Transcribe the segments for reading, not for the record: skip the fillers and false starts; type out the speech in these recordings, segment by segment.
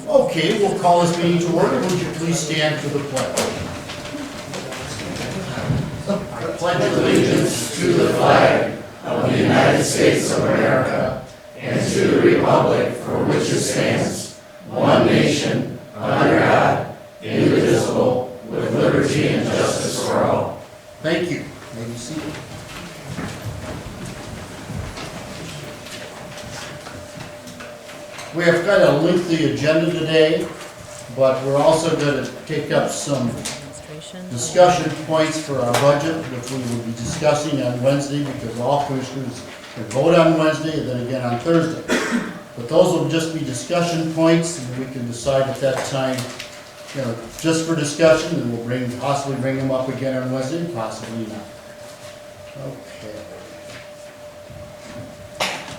Okay, we'll call this meeting to order. Would you please stand for the pledge? I pledge allegiance to the flag of the United States of America and to the republic for which it stands, one nation, under God, indivisible, with liberty and justice for all. Thank you. May be seated. We have got a lengthy agenda today, but we're also going to take up some discussion points for our budget, which we will be discussing on Wednesday, because all commissioners can vote on Wednesday and then again on Thursday. But those will just be discussion points, and we can decide at that time, just for discussion, and we'll possibly bring them up again on Wednesday, possibly not.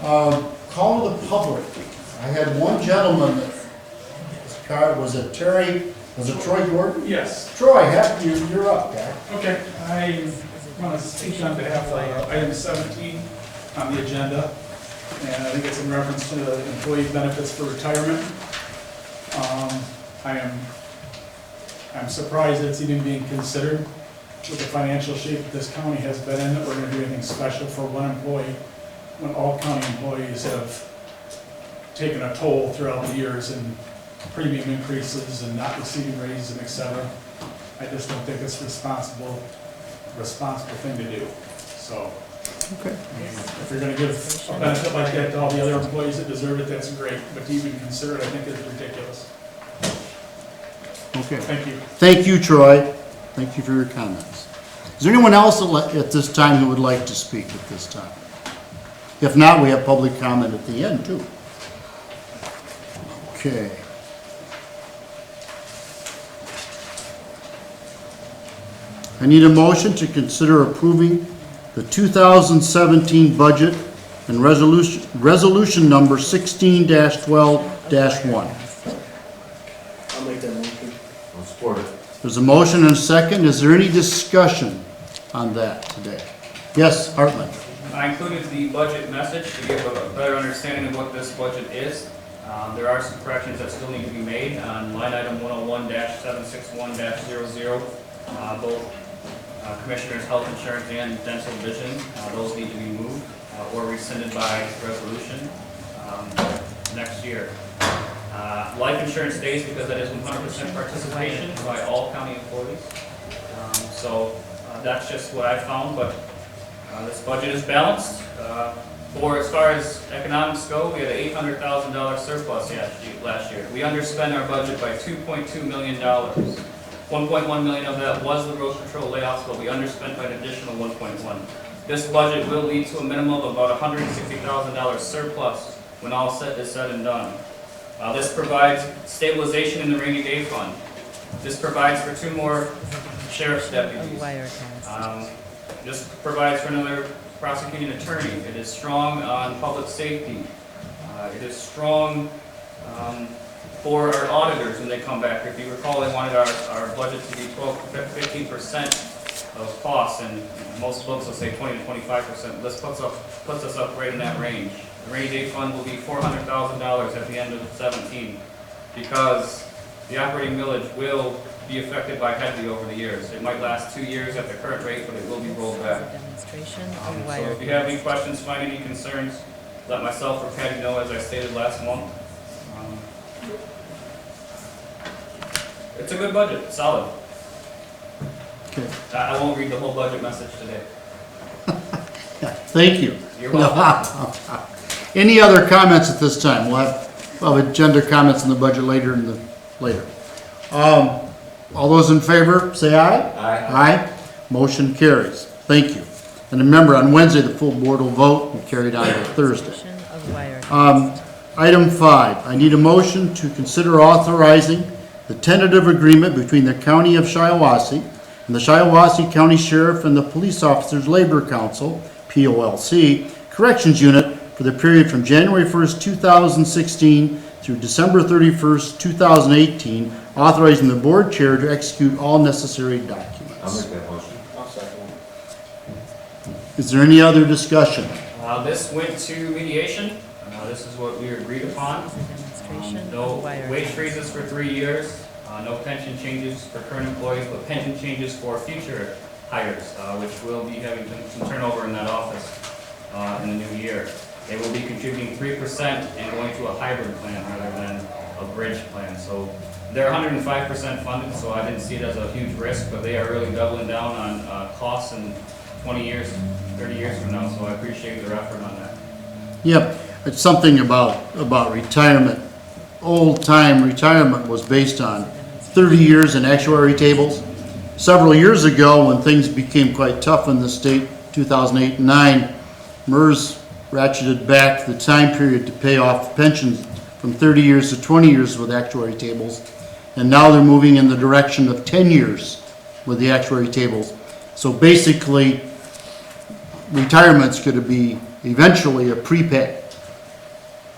Okay. Call to the public. I had one gentleman that his card was it Terry? Was it Troy Gordon? Yes. Troy, you're up, guy. Okay. I want to speak on behalf of item 17 on the agenda, and I think it's in reference to the employee benefits for retirement. I'm surprised that it's even being considered with the financial shape that this county has been in, that we're going to do anything special for one employee when all county employees have taken a toll throughout the years and premium increases and not receiving raises and et cetera. I just don't think it's a responsible thing to do. So, Okay. if you're going to give a benefit like that to all the other employees that deserve it, that's great. But to even consider it, I think is ridiculous. Okay. Thank you. Thank you, Troy. Thank you for your comments. Is there anyone else at this time who would like to speak at this time? If not, we have public comment at the end too. Okay. I need a motion to consider approving the 2017 budget and resolution number 16-12-1. I'll make that motion. I'll support it. There's a motion and a second. Is there any discussion on that today? Yes, Hartman. I included the budget message to give a better understanding of what this budget is. There are some corrections that still need to be made on line item 101-761-00. Both Commissioner's health insurance and dental vision, those need to be moved or rescinded by resolution next year. Life insurance stays because that is 100% participation by all county employees. So that's just what I found, but this budget is balanced. As far as economics go, we had an $800,000 surplus last year. We underspent our budget by $2.2 million. 1.1 million of that was the road control layoffs, but we underspent by an additional 1.1. This budget will lead to a minimum of about $160,000 surplus when all is said and done. This provides stabilization in the rainy day fund. This provides for 2 more sheriff's deputies. This provides for another prosecuting attorney. It is strong on public safety. It is strong for our auditors when they come back. If you recall, they wanted our budget to be 15% of costs, and most books will say 20 to 25%. This puts us up right in that range. The rainy day fund will be $400,000 at the end of 17 because the operating millage will be affected by heavy over the years. It might last 2 years at the current rate, but it will be rolled back. So if you have any questions, find any concerns, let myself or Patty know, as I stated last month. It's a good budget, it's solid. Okay. I won't read the whole budget message today. Thank you. You're welcome. Any other comments at this time? We'll have agenda comments in the budget later. All those in favor, say aye. Aye. Aye. Motion carries. Thank you. And remember, on Wednesday, the full board will vote and carry it on to Thursday. Item 5, I need a motion to consider authorizing the tentative agreement between the County of Shiawassee and the Shiawassee County Sheriff and the Police Officers Labor Council, POLC, Corrections Unit for the period from January 1st, 2016 through December 31st, 2018, authorizing the board chair to execute all necessary documents. I'll make that motion. I'll second. Is there any other discussion? This went to mediation. This is what we agreed upon. No wage freezes for 3 years, no pension changes for current employees, but pension changes for future hires, which will be having some turnover in that office in the new year. They will be contributing 3% and going to a hybrid plan rather than a bridge plan. So they're 105% funded, so I didn't see it as a huge risk, but they are really doubling down on costs in 20 years, 30 years from now, so I appreciate their effort on that. Yep, it's something about retirement. Old-time retirement was based on 30 years in actuary tables. Several years ago, when things became quite tough in the state, 2008 and 9, MERS ratcheted back the time period to pay off pensions from 30 years to 20 years with actuary tables. And now they're moving in the direction of 10 years with the actuary tables. So basically, retirement's going to be eventually a prepay.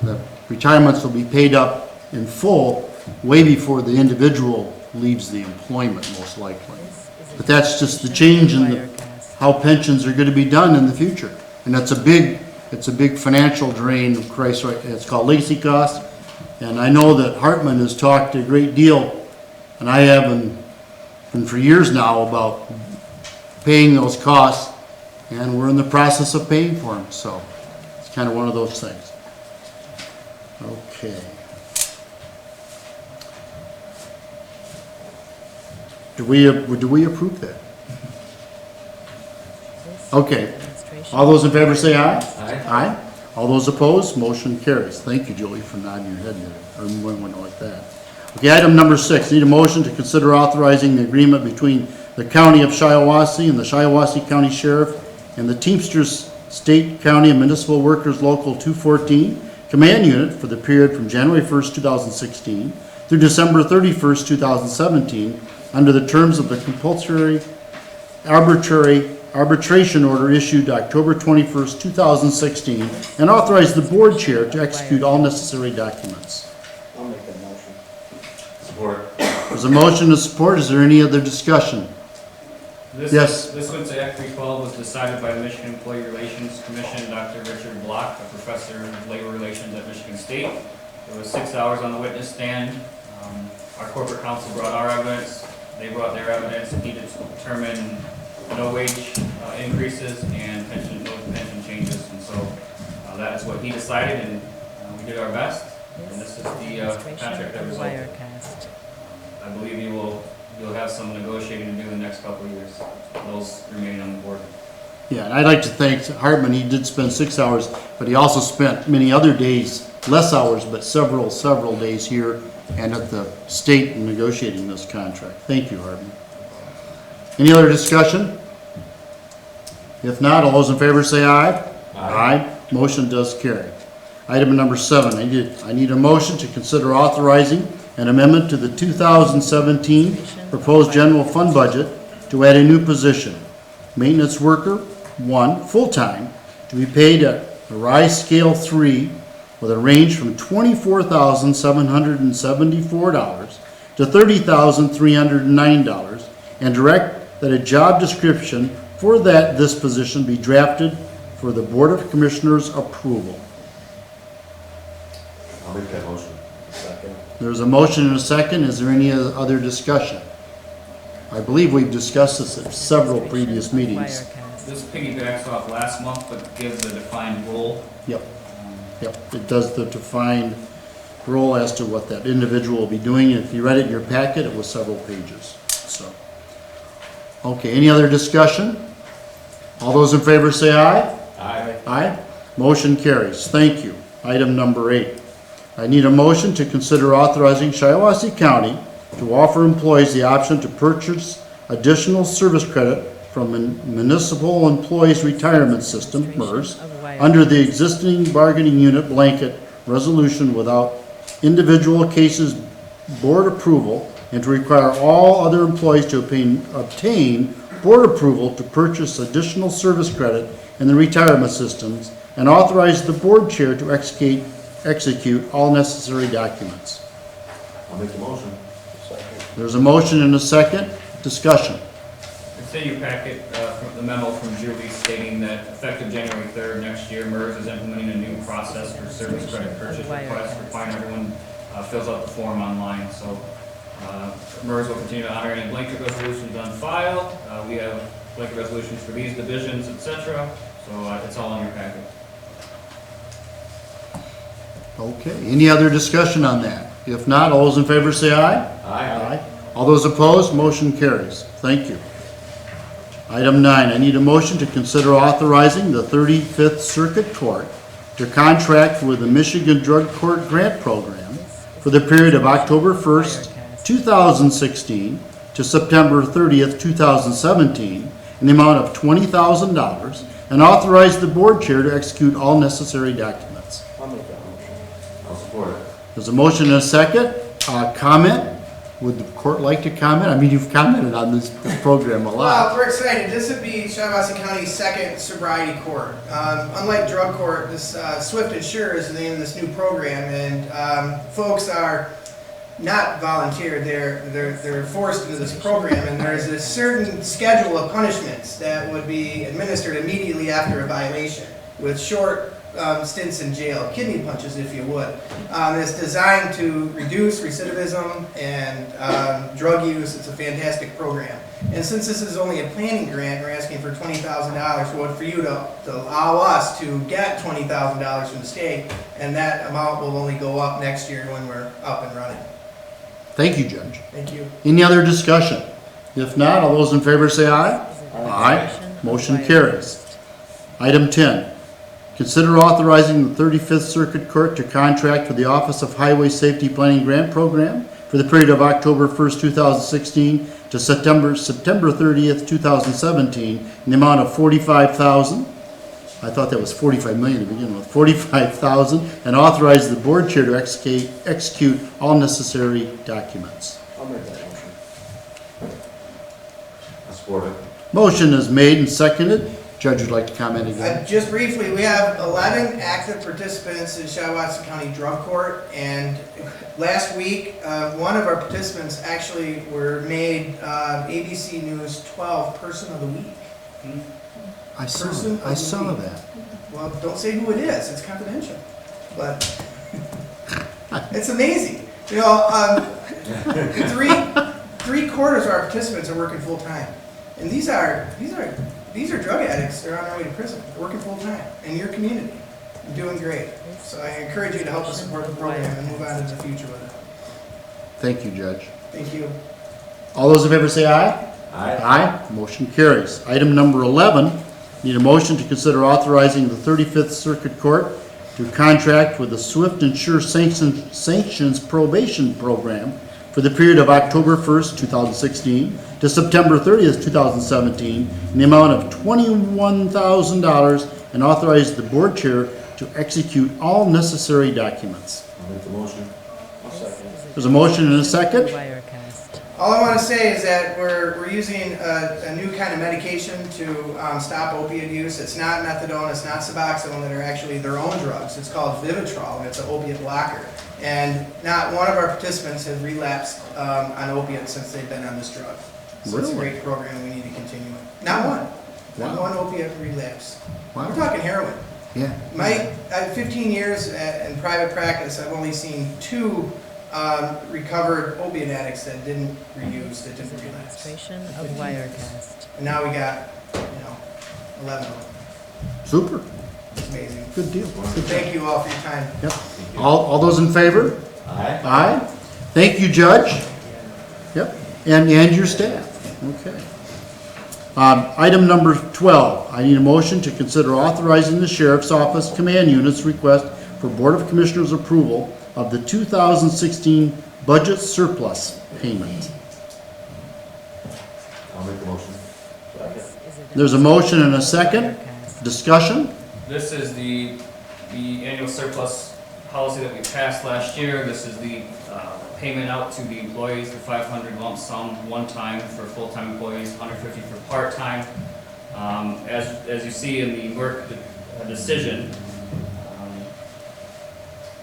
The retirements will be paid up in full way before the individual leaves the employment, most likely. But that's just the change in how pensions are going to be done in the future. And that's it's a big financial drain of Christ, right? It's called legacy costs. And I know that Hartman has talked a great deal, and I have been for years now, about paying those costs, and we're in the process of paying for them. So it's kind of one of those things. Okay. Do we approve that? Okay. All those in favor say aye. Aye. Aye. All those opposed, motion carries. Thank you, Julie, for nodding your head there, or one like that. Okay, item number 6, need a motion to consider authorizing the agreement between the County of Shiawassee and the Shiawassee County Sheriff and the Teamsters State, County, and Municipal Workers Local 214 Command Unit for the period from January 1st, 2016 through December 31st, 2017, under the terms of the compulsory arbitration order issued October 21st, 2016, and authorize the board chair to execute all necessary documents. I'll make that motion. Support. There's a motion to support. Is there any other discussion? Yes. This one to Act 312 was decided by the Michigan Employee Relations Commission, Dr. Richard Block, a professor of labor relations at Michigan State. There was 6 hours on the witness stand. Our corporate counsel brought our evidence, they brought their evidence, and he determined no wage increases and no pension changes. And so that is what he decided, and we did our best. And this is the contract that resulted. I believe you'll have some negotiating to do in the next couple of years, those remaining on the board. Yeah, and I'd like to thank Hartman. He did spend 6 hours, but he also spent many other days, less hours, but several days here and at the state negotiating this contract. Thank you, Hartman. Any other discussion? If not, all those in favor say aye. Aye. Motion does carry. Item number 7, I need a motion to consider authorizing an amendment to the 2017 proposed general fund budget to add a new position, maintenance worker 1, full-time, to be paid at a rise scale 3 with a range from $24,774 to $30,309, and direct that a job description for this position be drafted for the Board of Commissioners approval. I'll make that motion. Second. There's a motion and a second. Is there any other discussion? I believe we've discussed this at several previous meetings. This piggybacks off last month, but gives a defined role. Yep, it does the defined role as to what that individual will be doing. If you read it in your packet, it was several pages, so. Okay, any other discussion? All those in favor say aye. Aye. Aye. Motion carries. Thank you. Item number 8. I need a motion to consider authorizing Shiawassee County to offer employees the option to purchase additional service credit from Municipal Employees Retirement System, MERS, under the existing bargaining unit blanket resolution without individual cases board approval, and to require all other employees to obtain board approval to purchase additional service credit in the retirement systems, and authorize the board chair to execute all necessary documents. I'll make the motion. Second. There's a motion and a second. Discussion. It's in your packet, from the memo from Julie stating that effective January 3rd next year, MERS is implementing a new process for service credit purchase requests, requiring everyone fills out the form online. So MERS will continue to honor any blanket resolutions on file. We have blanket resolutions for these divisions, etc. So it's all in your packet. Okay, any other discussion on that? If not, all those in favor say aye. Aye. All those opposed, motion carries. Thank you. Item 9, I need a motion to consider authorizing the 35th Circuit Court to contract with the Michigan Drug Court Grant Program for the period of October 1st, 2016 to September 30th, 2017 in the amount of $20,000 and authorize the board chair to execute all necessary documents. I'll make that motion. I'll support it. There's a motion and a second. Comment? Would the court like to comment? I mean, you've commented on this program a lot. Well, we're excited. This would be Shiawassee County's second sobriety court. Unlike drug court, this Swift Insure is the name of this new program, and folks are not volunteered. They're forced into this program, and there's a certain schedule of punishments that would be administered immediately after a violation, with short stints in jail, kidney punches, if you would. It's designed to reduce recidivism and drug use. It's a fantastic program. And since this is only a planning grant, we're asking for $20,000 for you to allow us to get $20,000 from the state, and that amount will only go up next year when we're up and running. Thank you, Judge. Thank you. Any other discussion? If not, all those in favor say aye. Aye. Motion carries. Item 10, consider authorizing the 35th Circuit Court to contract with the Office of Highway Safety Planning Grant Program for the period of October 1st, 2016 to September 30th, 2017 in the amount of $45,000. I thought that was $45 million to begin with. $45,000 and authorize the board chair to execute all necessary documents. I'll make that motion. I'll support it. Motion is made and seconded. Judge would like to comment again. Just briefly, we have 11 active participants in Shiawassee County Drug Court, and last week, one of our participants actually were made ABC News 12 Person of the Week. I Person of I the saw week. that. Well, don't say who it is, it's confidential, but it's amazing. You know, three-quarters of our participants are working full-time, and these are drug addicts. They're on their way to prison, they're working full-time in your community, and doing great. So I encourage you to help us support the program and move on to the future with it. Thank you, Judge. Thank you. All those in favor say aye. Aye. Aye. Motion carries. Item number 11, need a motion to consider authorizing the 35th Circuit Court to contract with the Swift Insure Sanctions Probation Program for the period of October 1st, 2016 to September 30th, 2017 in the amount of $21,000 and authorize the board chair to execute all necessary documents. I'll make the motion. I'll second. There's a motion and a second. All I want to say is that we're using a new kind of medication to stop opioid use. It's not methadone, it's not Suboxone, that are actually their own drugs. It's called Vivitrol, and it's an opiate blocker. And not one of our participants has relapsed on opiates since they've been on this drug. So it's a Really? great program, we need to continue it. Not one. Not Wow. one opiate relapse. Wow. We're talking heroin. Yeah. I have 15 years in private practice, I've only seen 2 recovered opiate addicts that didn't reuse, that didn't relapse. Of Wirecast. And now we got, 11 of them. Super. It's amazing. Good deal. So thank you all for your time. Yep. All those in favor? Aye. Aye. Thank you, Judge. Yep, and your staff. Okay. Item number 12, I need a motion to consider authorizing the Sheriff's Office Command Unit's request for Board of Commissioners approval of the 2016 budget surplus payment. I'll make the motion. Second. There's a motion and a second. Discussion? This is the annual surplus policy that we passed last year. This is the payment out to the employees, the 500 lump sum one time for full-time employees, 150 for part-time. As you see in the work decision,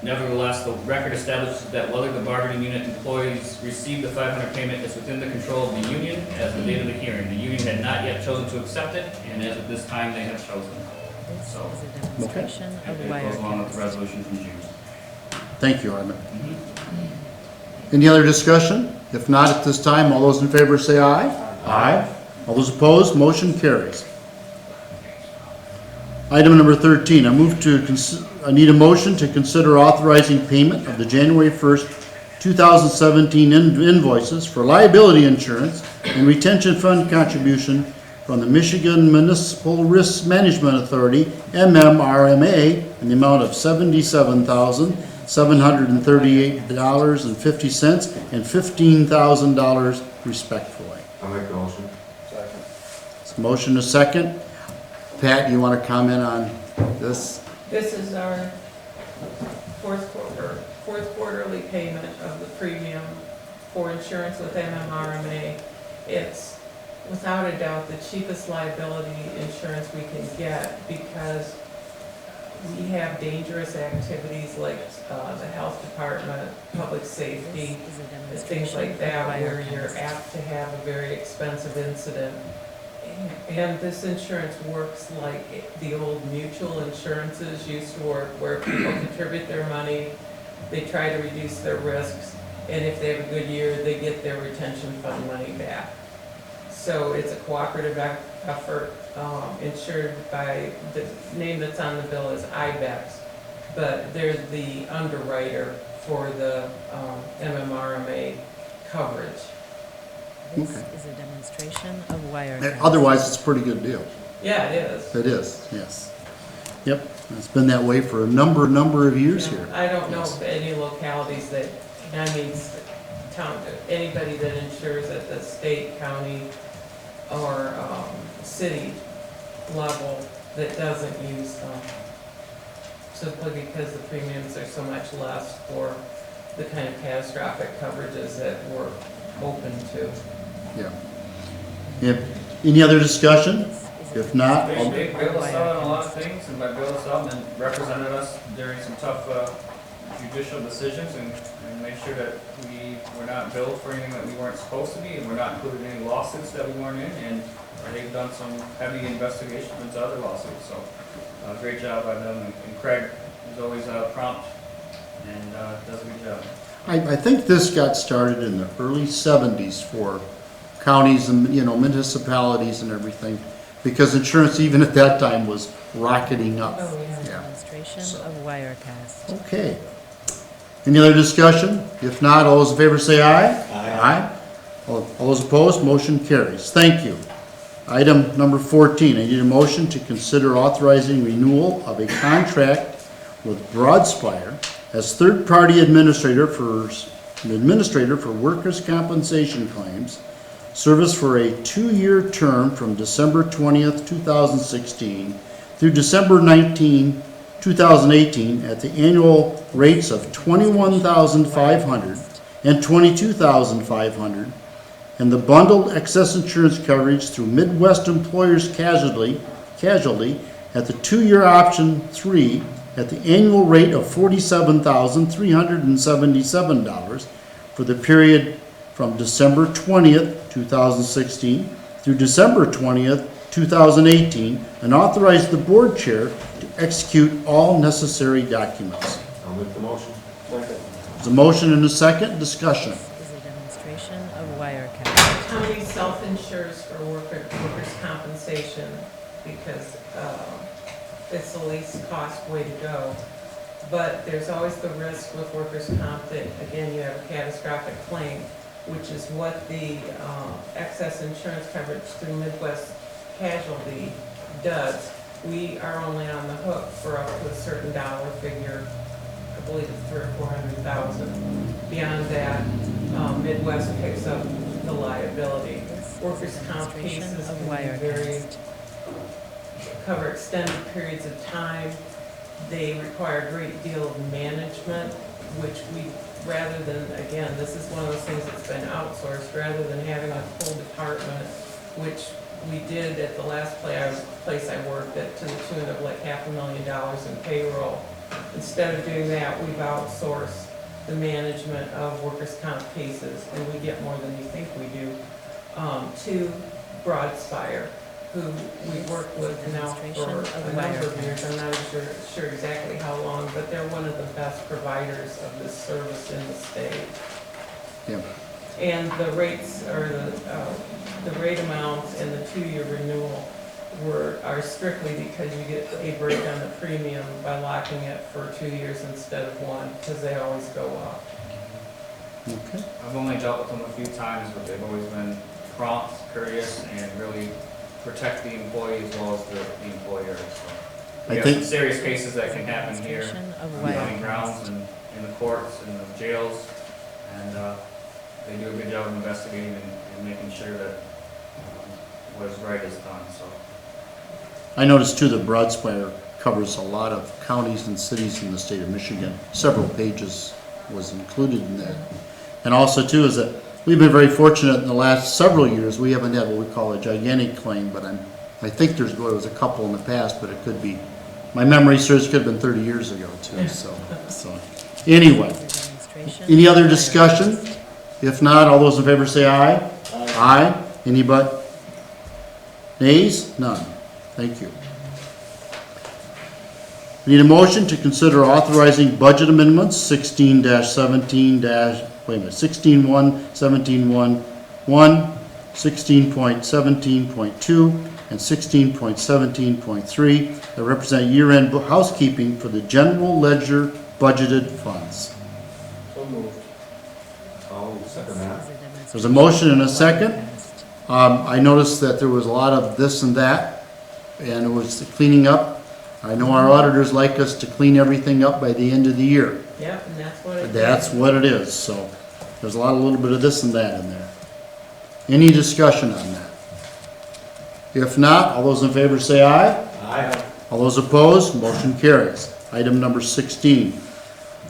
Nevertheless, the record establishes that whether the bargaining unit employees received the 500 payment is within the control of the union as of the date of the hearing. The union had not yet chosen to accept it, and as of this time, they have chosen. This So, is a demonstration of It goes along with the Wirecast. resolution from June. Thank you, Armin. Any other discussion? If not, at this time, all those in favor say aye. Aye. All those opposed, motion carries. Item number 13, I need a motion to consider authorizing payment of the January 1st, 2017 invoices for liability insurance and retention fund contribution from the Michigan Municipal Risk Management Authority, MMRMA, in the amount of $77,738.50 and $15,000 respectively. I'll make the motion. Second. It's motion a second. Pat, you want to comment on this? This is our fourth quarterly payment of the premium for insurance with MMRMA. It's without a doubt the cheapest liability insurance we can get because we have dangerous activities like the health department, public safety, This is a things demonstration like of that where you're Wirecast. apt to have a very expensive incident. And this insurance works like the old mutual insurances used to work, where people contribute their money, they try to reduce their risks, and if they have a good year, they get their retention fund money back. So it's a cooperative effort, insured by, the name that's on the bill is IBEX, but they're the underwriter for the MMRMA coverage. This Okay. is a demonstration of Wirecast. Otherwise, it's a pretty good deal. Yeah, it is. It is, yes. Yep, it's been that way for a number of years here. I don't know of any localities that, anybody that insures at the state, county, or city level that doesn't use them. Simply because the premiums are so much less for the kind of catastrophic coverages that we're open to. Yeah. Any other discussion? This is a If not, They I'll- bailed us out on a lot of things, and by bailed us out, and represented us during some tough judicial decisions, and made sure that we were not billed for anything that we weren't supposed to be, and we're not included in any lawsuits that we weren't in, and they've done some heavy investigation into other lawsuits, so great job by them, and Craig is always prompt and does a good job. I think this got started in the early 70s for counties and, municipalities and everything, because insurance even at that time was rocketing up. Oh, This is a Yeah. demonstration So- of Wirecast. Okay. Any other discussion? If not, all those in favor say aye. Aye. All those opposed, motion carries. Thank you. Item number 14, I need a motion to consider authorizing renewal of a contract with Broadspire as third-party administrator for workers' compensation claims, service for a 2-year term from December 20th, 2016 through December 19, 2018 at the annual rates of $21,500 and $22,500, and the bundled excess insurance coverage through Midwest Employers Casualty at the 2-year option 3 at the annual rate of $47,377 for the period from December 20th, 2016 through December 20th, 2018, and authorize the board chair to execute all necessary documents. I'll make the motion. Second. There's a motion and a second. Discussion. This is a demonstration of Wirecast. County self-insures for workers' compensation because it's the least cost way to go. But there's always the risk with workers' comp that, again, you have a catastrophic claim, which is what the excess insurance coverage through Midwest Casualty does. We are only on the hook for up to a certain dollar figure. I believe it's 300,000 or 400,000. Beyond that, Midwest picks up the liability. This is Workers' a comp demonstration cases of can be very, Wirecast. cover extended periods of time. They require a great deal of management, which we, rather than, again, this is one of those things that's been outsourced, rather than having a full department, which we did at the last place I worked at, to the tune of like $500,000 in payroll. Instead of doing that, we've outsourced the management of workers' comp cases, and we get more than you think we do, to Broadspire, who we work with now for a number of years. I'm not sure exactly how long, but they're one of the best providers of this service in the state. Yeah. And the rates, or the rate amounts and the 2-year renewal are strictly because you get a break on the premium by locking it for 2 years instead of 1, because they always go up. Okay. I've only dealt with them a few times, but they've always been prompt, courteous, and really protect the employee as well as the employer. So I we have think- some serious cases that can happen here Demonstration of on county Wirecast. grounds and in the courts and the jails, and they do a good job of investigating and making sure that what is right is done. So I noticed too that Broadspire covers a lot of counties and cities in the state of Michigan. Several pages was included in that. And also too is that we've been very fortunate in the last several years. We haven't had what we call a gigantic claim, but I think there was a couple in the past, but it could be, my memory serves, it could have been 30 years ago too, so anyway. Demonstration Any other of discussion? Wirecast. If not, all those in favor say aye. Aye. Anybody? Nays? None. Thank you. Need a motion to consider authorizing budget amendments 16-17 16.1, 17.1, 16.17.2, and 16.17.3 that represent year-end housekeeping for the general ledger budgeted funds. So moved. I'll second that. There's a motion and a second. I noticed that there was a lot of this and that, and it was the cleaning up. I know our auditors like us to clean everything up by the end of the year. Yep, and that's what it That's is. what it is, so there's a little bit of this and that in there. Any discussion on that? If not, all those in favor say aye. Aye. All those opposed, motion carries. Item number 16.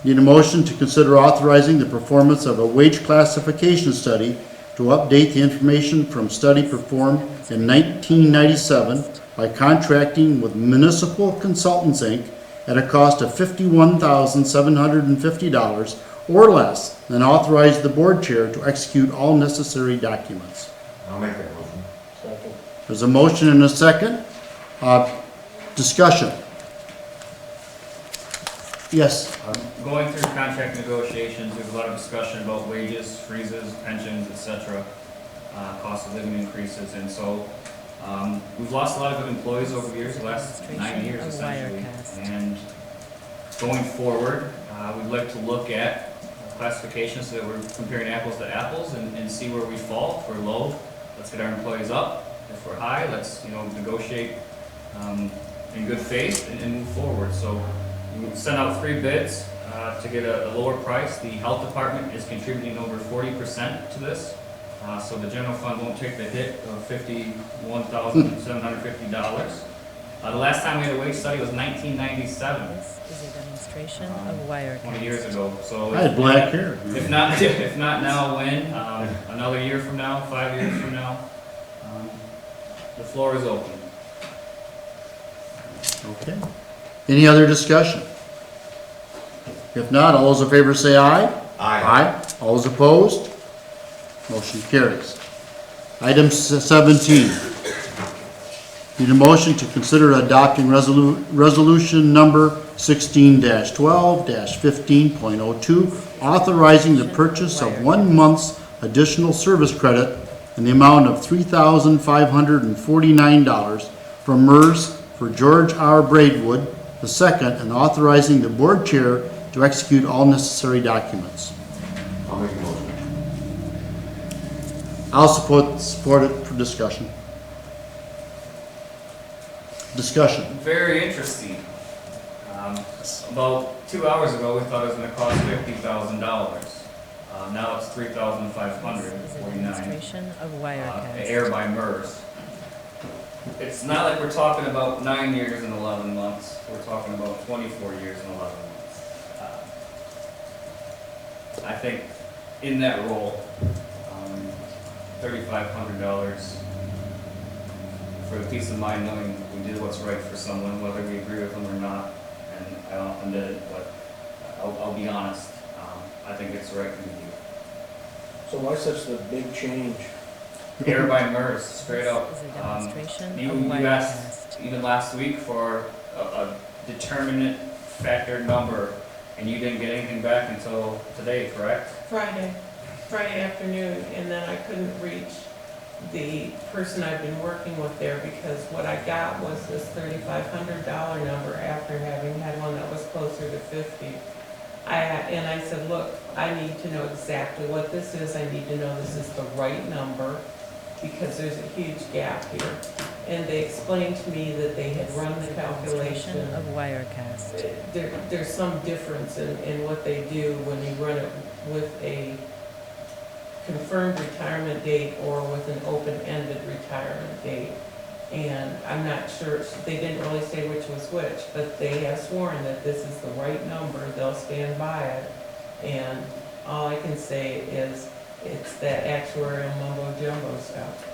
Need a motion to consider authorizing the performance of a wage classification study to update the information from study performed in 1997 by contracting with Municipal Consultants, Inc. at a cost of $51,750 or less, and authorize the board chair to execute all necessary documents. I'll make that motion. Second. There's a motion and a second. Discussion. Yes. going through contract negotiations, there's a lot of discussion about wages, freezes, pensions, etc., cost of living increases, and so we've lost a lot of good employees over the years, the last 9 years Of essentially. Wirecast. And going forward, we'd like to look at classifications so that we're comparing apples to apples and see where we fall. If we're low, let's get our employees up. If we're high, let's negotiate in good faith and move forward. So we sent out 3 bids to get a lower price. The health department is contributing over 40% to this. So the general fund won't take the hit of $51,750. The last time we had a wage study was 1997, This is a demonstration of Wirecast. 20 years ago. So I had black hair. if not now, when? Another year from now, 5 years from now. The floor is open. Okay. Any other discussion? If not, all those in favor say aye. Aye. All those opposed? Motion carries. Item 17. Need a motion to consider adopting resolution number 16-12-15.02, authorizing the purchase of 1 month's additional service credit in the amount of $3,549 from MERS for George R. Braidwood II, and authorizing the board chair to execute all necessary documents. I'll make a motion. I'll support it for discussion. Discussion. Very interesting. About 2 hours ago, we thought it was going to cost $50,000. Now it's This is a $3,549. demonstration of Wirecast. Air by MERS. It's not like we're talking about 9 years and 11 months. We're talking about 24 years and 11 months. I think in that role, $3,500 for the peace of mind knowing we did what's right for someone, whether we agree with them or not. and I often did it, but I'll be honest, I think it's the right thing to do. So why such the big change? Everybody MERS, straight up. This is a demonstration You of asked Wirecast. even last week for a determinate factor number, and you didn't get anything back until today, correct? Friday afternoon, and then I couldn't reach the person I've been working with there because what I got was this $3,500 number after having had one that was closer to 50. And I said, look, I need to know exactly what this is. I need to know this is the right number because there's a huge gap here. And they explained to me that they had run the calculation. Demonstration of Wirecast. There's some difference in what they do when you run it with a confirmed retirement date or with an open-ended retirement date. And I'm not sure, they didn't really say which was which, but they have sworn that this is the right number, they'll stand by it. And all I can say is, it's that actuarial mumbo jumbo stuff.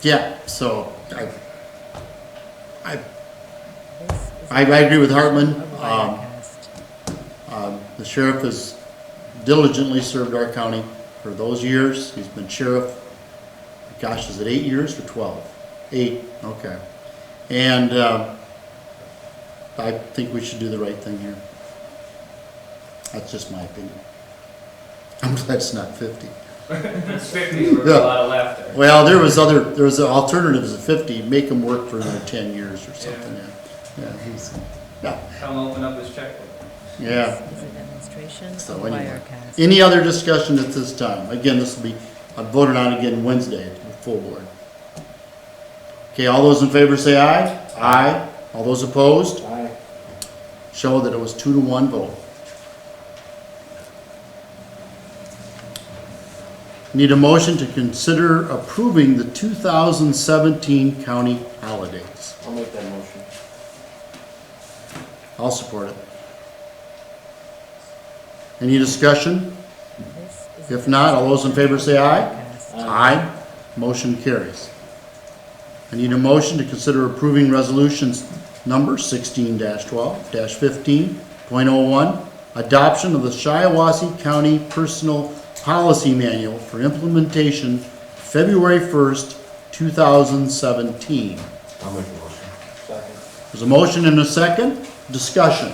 Yeah, so This is I agree with Hartman. of Wirecast. The sheriff has diligently served our county for those years. He's been sheriff, gosh, is it 8 years or 12? 8, okay. And I think we should do the right thing here. That's just my opinion. I'm glad it's not 50. It's 50, there's a lot of laughter. Well, there was alternatives of 50, make them work for another 10 years or something, yeah. Tell him to open up his checkbook. Yeah. This is a demonstration So of anyway. Wirecast. Any other discussion at this time? Again, this will be voted on again Wednesday, full board. Okay, all those in favor say aye. Aye. All those opposed? Aye. Show that it was 2-1 vote. Need a motion to consider approving the 2017 county holidays. I'll make that motion. I'll support it. Any discussion? This is a If not, all those in favor say aye. Wirecast. Aye. Motion carries. I need a motion to consider approving resolutions number 16-12-15.01, adoption of the Shiawassee County Personal Policy Manual for implementation February 1st, 2017. I'll make the motion. Second. There's a motion and a second. Discussion.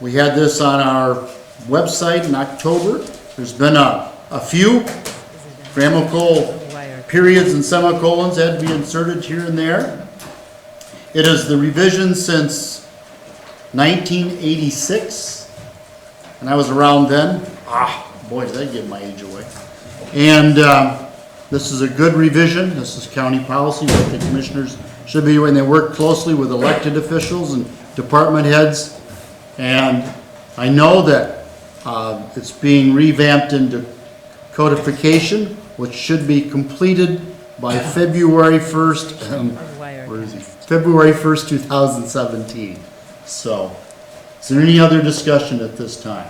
We had this on our website in October. There's been a few This is a grammatical demonstration of Wirecast. periods and semicolons had to be inserted here and there. It is the revision since 1986, and I was around then. Boy, did I give my age away. And this is a good revision. This is county policy, what the commissioners should be when they work closely with elected officials and department heads. And I know that it's being revamped into codification, which should be completed by February 1st, Of where is he? Wirecast. February 1st, 2017. So, is there any other discussion at this time?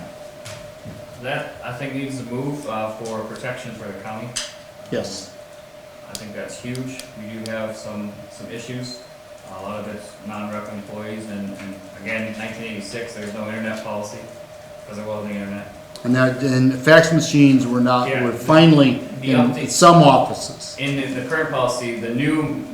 That, I think, needs to move for protection for the county. Yes. I think that's huge. We do have some issues. A lot of it's non-rep employees, and again, 1986, there's no internet policy, because there wasn't the internet. And fax machines were not, Yeah. were finally The in update. some offices. In the current policy, the new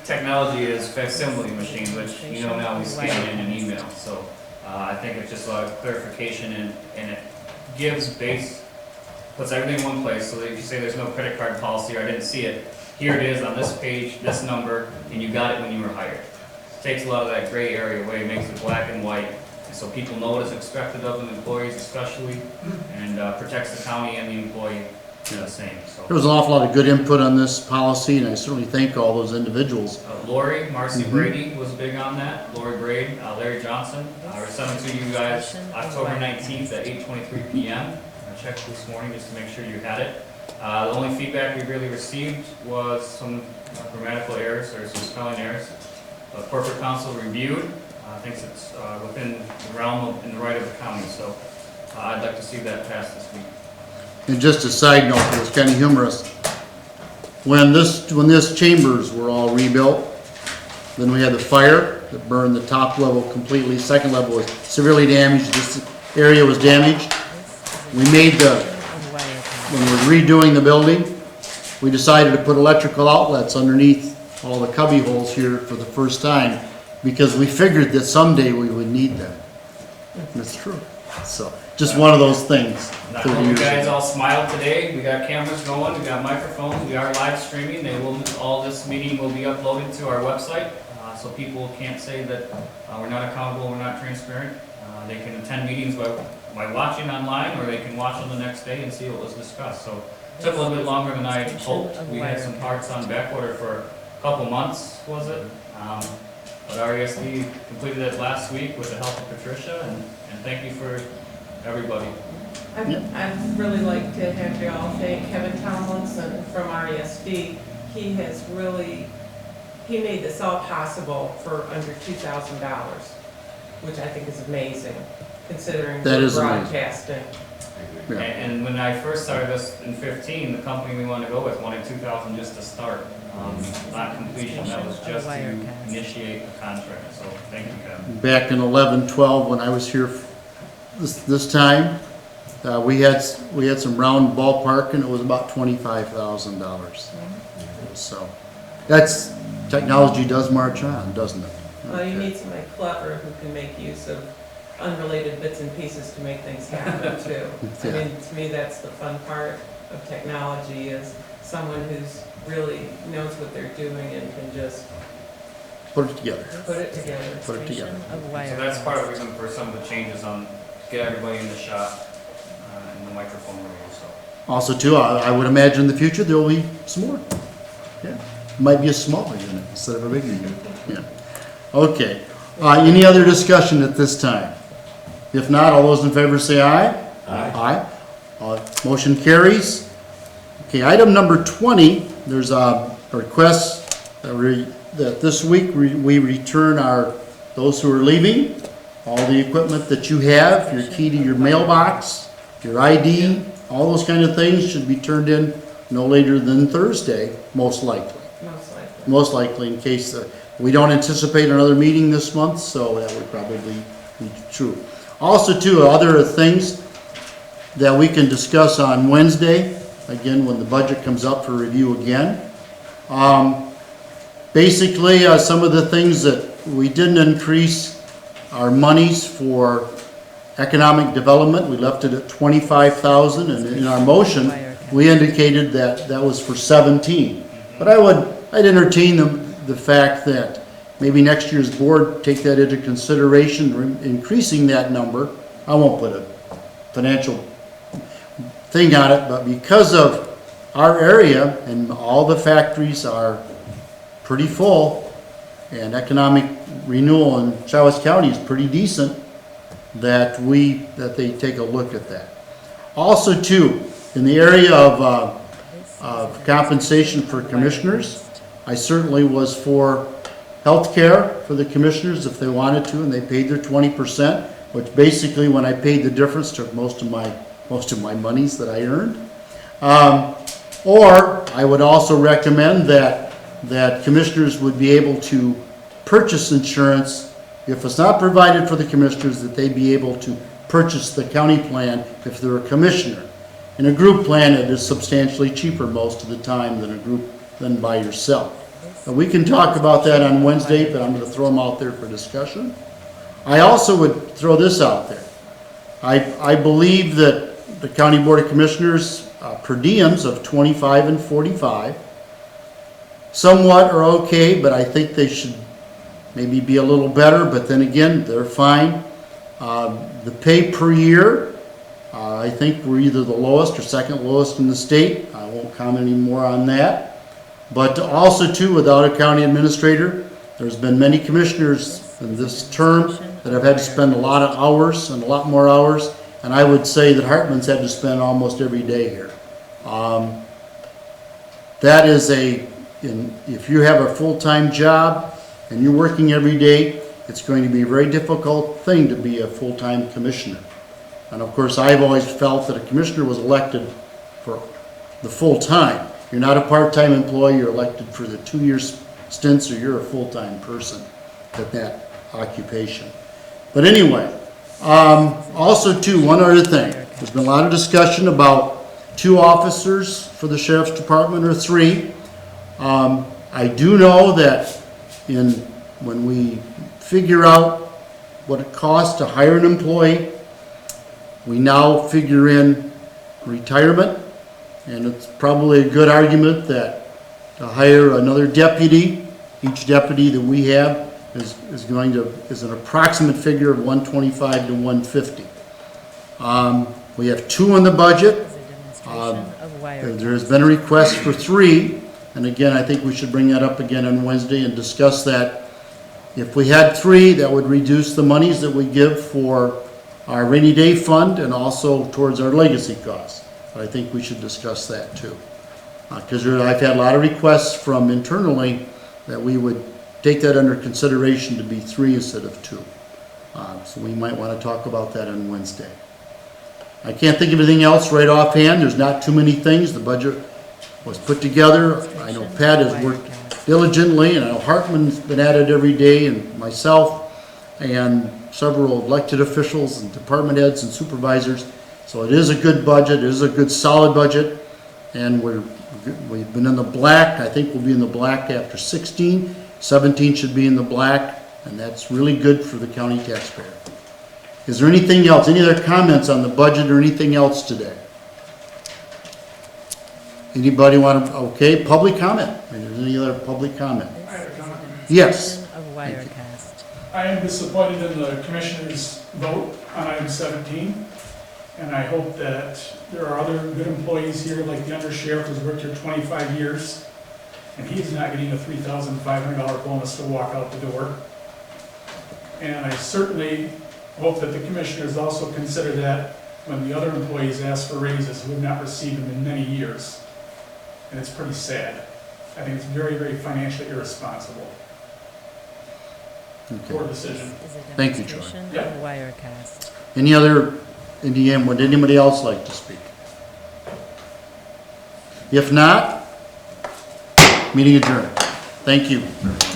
technology is facsimile machines, which, now we scan in an email. So I think it's just a lot of clarification, and it puts everything in one place, so that if you say there's no credit card policy, or I didn't see it, here it is on this page, this number, and you got it when you were hired. Takes a lot of that gray area away, makes it black and white, and so people know what is expected of them, employees especially, and protects the county and the employee the same, so. There was an awful lot of good input on this policy, and I certainly thank all those individuals. Lori, Marcy Mhm. Brady was big on that, Lori Braid, Larry Johnson, we're sending to you guys October 19th at 8:23 p.m. I checked this morning just to make sure you had it. The only feedback we really received was some grammatical errors or some spelling errors. The corporate counsel reviewed, thinks it's within the realm of, in the right of the county, so I'd like to see that pass this week. And just a side note, it was kind of humorous. When this chambers were all rebuilt, Then we had the fire that burned the top level completely. Second level was severely damaged. This area was damaged. We made when we were redoing the building, we decided to put electrical outlets underneath all the cubby holes here for the first time because we figured that someday we would need them. And it's true. So, just one of those things. And I 30 hope you years guys ago. all smiled today. We got cameras going, we got microphones, we are live streaming. All this meeting will be uploaded to our website, so people can't say that we're not accountable, we're not transparent. They can attend meetings by watching online, or they can watch them the next day and see what was discussed. So it took a little bit longer than I had hoped. We had some parts on back order for a couple months, was it? But RESD completed it last week with the help of Patricia, and thank you for everybody. I'd really like to have you all thank Kevin Tomlinson from RESD. He made this all possible for under $2,000, which I think is amazing, considering That is amazing. broadcasting. Yeah. And when I first started this in 15, the company we wanted to go with wanted 2,000 just to start, not completion. That was just to initiate the contract. So thank you, Kevin. Back in 11, 12, when I was here this time, we had some round ballpark and it was about $25,000. So technology does march on, doesn't it? Well, you need somebody clever who can make use of unrelated bits and pieces to make things happen too. I mean, to me, that's the fun part of technology, is someone who's really knows what they're doing and can just Put it together. put it together. Put it together. So that's part of the reason for some of the changes on get everybody in the shop and the microphone review. So Also, too, I would imagine in the future there will be some more. Yeah, might be a smaller unit instead of a bigger unit. Yeah. Okay. Any other discussion at this time? If not, all those in favor say aye. Aye. Aye. Motion carries. Okay, item number 20. There's a request that this week we return those who are leaving, all the equipment that you have, your key to your mailbox, your ID, all those kind of things should be turned in no later than Thursday, most likely. Most likely, in case we don't anticipate another meeting this month, so that would probably be true. Also, too, other things that we can discuss on Wednesday, again, when the budget comes up for review again. Basically, some of the things that we didn't increase our monies for economic development. We left it at $25,000, and in our motion, we indicated that that was for 17. But I'd entertain the fact that maybe next year's board take that into consideration, increasing that number. I won't put a financial thing on it, but because of our area and all the factories are pretty full and economic renewal in Shiawassee County is pretty decent, that they take a look at that. Also, too, in the area of compensation for commissioners, I certainly was for health care for the commissioners if they wanted to, and they paid their 20%, which basically, when I paid the difference, took most of my monies that I earned. Or I would also recommend that commissioners would be able to purchase insurance if it's not provided for the commissioners, that they be able to purchase the county plan if they're a commissioner. In a group plan, it is substantially cheaper most of the time than by yourself. And we can talk about that on Wednesday, but I'm going to throw them out there for discussion. I also would throw this out there. I believe that the County Board of Commissioners per diems of 25 and 45 somewhat are okay, but I think they should maybe be a little better, but then again, they're fine. The pay per year, I think we're either the lowest or second lowest in the state. I won't comment any more on that. But also, too, without a county administrator, there's been many commissioners in this term that have had to spend a lot of hours and a lot more hours, and I would say that Hartman's had to spend almost every day here. That is if you have a full-time job and you're working every day, it's going to be a very difficult thing to be a full-time commissioner. And of course, I've always felt that a commissioner was elected for the full time. You're not a part-time employee, you're elected for the 2 years stints or you're a full-time person at that occupation. But anyway, also too, one other thing. There's been a lot of discussion about 2 officers for the sheriff's department or 3. I do know that when we figure out what it costs to hire an employee, we now figure in retirement, and it's probably a good argument that to hire another deputy, each deputy that we have is an approximate figure of 125 to 150. We have 2 in the budget. Is a demonstration of wire. There has been a request for 3, and again, I think we should bring that up again on Wednesday and discuss that. If we had 3, that would reduce the monies that we give for our rainy day fund and also towards our legacy costs. But I think we should discuss that too. Because I've had a lot of requests from internally that we would take that under consideration to be 3 instead of 2. So we might want to talk about that on Wednesday. I can't think of anything else right offhand. There's not too many things. The budget was put together. I know Pat has worked diligently, and I know Hartman's been at it every day, and myself, and several elected officials and department heads and supervisors. So it is a good budget. It is a good solid budget, and we've been in the black. I think we'll be in the black after 16. 17 should be in the black, and that's really good for the county taxpayer. Is there anything else? Any other comments on the budget or anything else today? Anybody want to, okay, public comment? Is there any other public comment? This I have a is comment. Yes. demonstration of Wirecast. I am disappointed in the commissioner's vote on item 17, and I hope that there are other good employees here, like the undersheriff who's worked here 25 years, and he's not getting a $3,500 bonus to walk out the door. And I certainly hope that the commissioners also consider that when the other employees ask for raises who have not received them in many years. And it's pretty sad. I think it's very, very financially irresponsible. Poor Okay. decision. This is a Thank you, Troy. demonstration Yeah. of Wirecast. Any other, would anybody else like to speak? If not, meeting adjourned. Thank you.